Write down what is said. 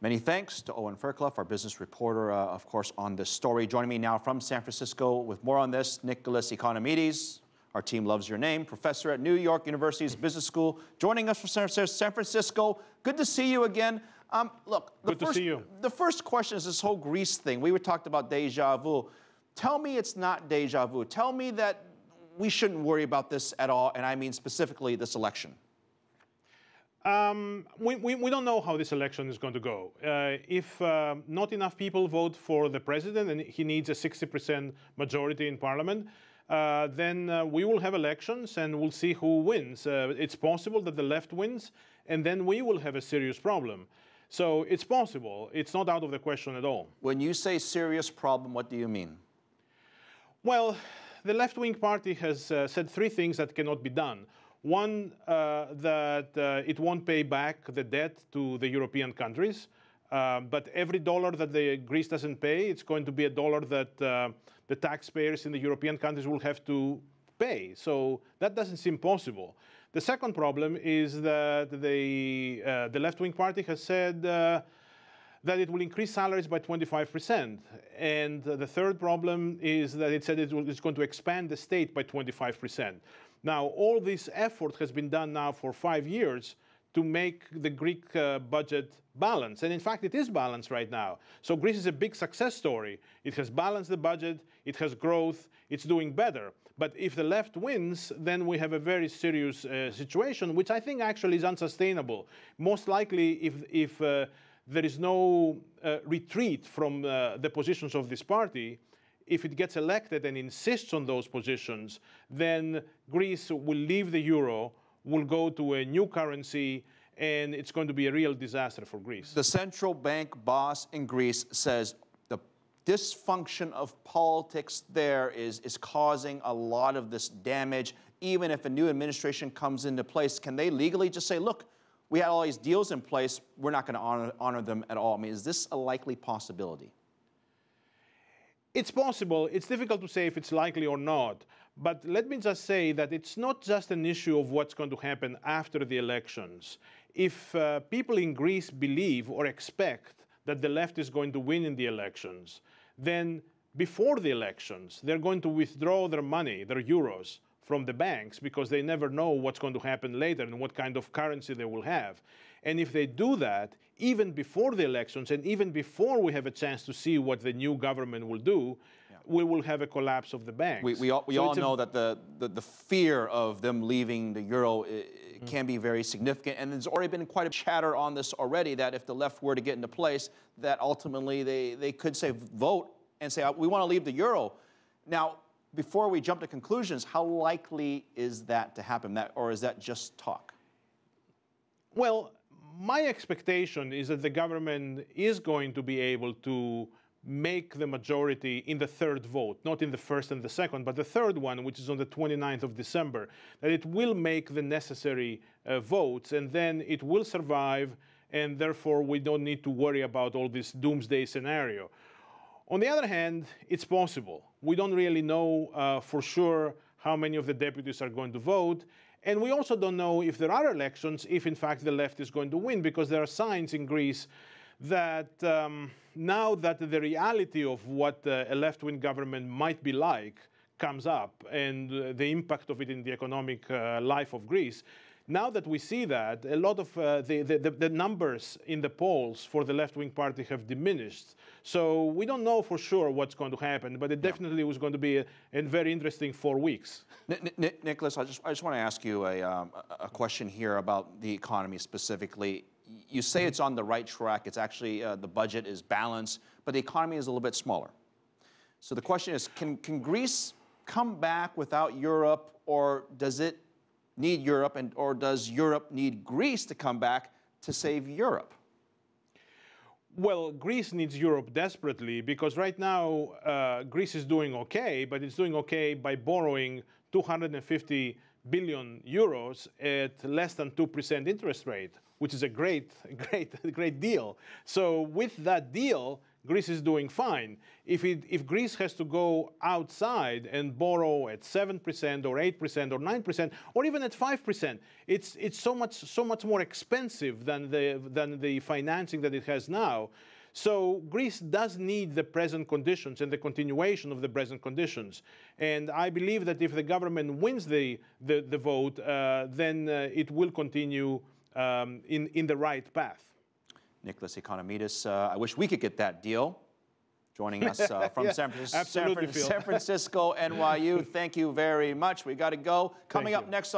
Many thanks to Owen Fairclough, our business reporter, of course, on this story. Joining me now from San Francisco with more on this, Nicholas Economides. Our team loves your name, professor at New York University's Business School, joining us from San Francisco. Good to see you again. Look, good to see you. The first question is this whole Greece thing. We talked about deja vu. Tell me it's not deja vu. Tell me that we shouldn't worry about this at all, and I mean specifically this election. We don't know how this election is going to go. If not enough people vote for the president and he needs a 60% majority in parliament, then we will have elections and we'll see who wins. It's possible that the left wins, and then we will have a serious problem. So it's possible. It's not out of the question at all. When you say serious problem, what do you mean? Well, the left-wing party has said three things that cannot be done. One, that it won't pay back the debt to the European countries, but every dollar that Greece doesn't pay, it's going to be a dollar that the taxpayers in the European countries will have to pay. So that doesn't seem possible. The second problem is that the left-wing party has said that it will increase salaries by 25%. And the third problem is that it said it's going to expand the state by 25%. Now, all this effort has been done now for 5 years to make the Greek budget balanced. And in fact, it is balanced right now. So Greece is a big success story. It has balanced the budget, it has growth, it's doing better. But if the left wins, then we have a very serious situation, which I think actually is unsustainable. Most likely, if there is no retreat from the positions of this party, if it gets elected and insists on those positions, then Greece will leave the euro, will go to a new currency, and it's going to be a real disaster for Greece. The central bank boss in Greece says the dysfunction of politics there is causing a lot of this damage. Even if a new administration comes into place, can they legally just say, look, we had all these deals in place, we're not going to honor them at all? I mean, is this a likely possibility? It's possible. It's difficult to say if it's likely or not. But let me just say that it's not just an issue of what's going to happen after the elections. If people in Greece believe or expect that the left is going to win in the elections, then before the elections, they're going to withdraw their money, their euros, from the banks because they never know what's going to happen later and what kind of currency they will have. And if they do that, even before the elections and even before we have a chance to see what the new government will do, we will have a collapse of the banks. We all know that the fear of them leaving the euro can be very significant. And there's already been quite a chatter on this already that if the left were to get into place, that ultimately they could say vote and say, we want to leave the euro. Now, before we jump to conclusions, how likely is that to happen, or is that just talk? Well, my expectation is that the government is going to be able to make the majority in the third vote, not in the first and the second, but the third one, which is on the 29th of December, that it will make the necessary votes, and then it will survive, and therefore we don't need to worry about all this doomsday scenario. On the other hand, it's possible. We don't really know for sure how many of the deputies are going to vote. And we also don't know if there are elections, if in fact the left is going to win, because there are signs in Greece that now that the reality of what a left-wing government might be like comes up and the impact of it in the economic life of Greece, now that we see that, a lot of the numbers in the polls for the left-wing party have diminished. So we don't know for sure what's going to happen, but it definitely was going to be a very interesting 4 weeks. Nicholas, I just want to ask you a question here about the economy specifically. You say it's on the right track. It's actually, the budget is balanced, but the economy is a little bit smaller. So the question is, can Greece come back without Europe, or does it need Europe, or does Europe need Greece to come back to save Europe? Well, Greece needs Europe desperately because right now Greece is doing okay, but it's doing okay by borrowing 250 billion euros at less than 2% interest rate, which is a great deal. So with that deal, Greece is doing fine. If Greece has to go outside and borrow at 7% or 8% or 9% or even at 5%, it's so much more expensive than the financing that it has now. So Greece does need the present conditions and the continuation of the present conditions. And I believe that if the government wins the vote, then it will continue in the right path. Nicholas Economides, I wish we could get that deal. Joining us from Yeah, San absolutely, Phil. Francisco, NYU. Thank you very much. We got to go. Coming up next.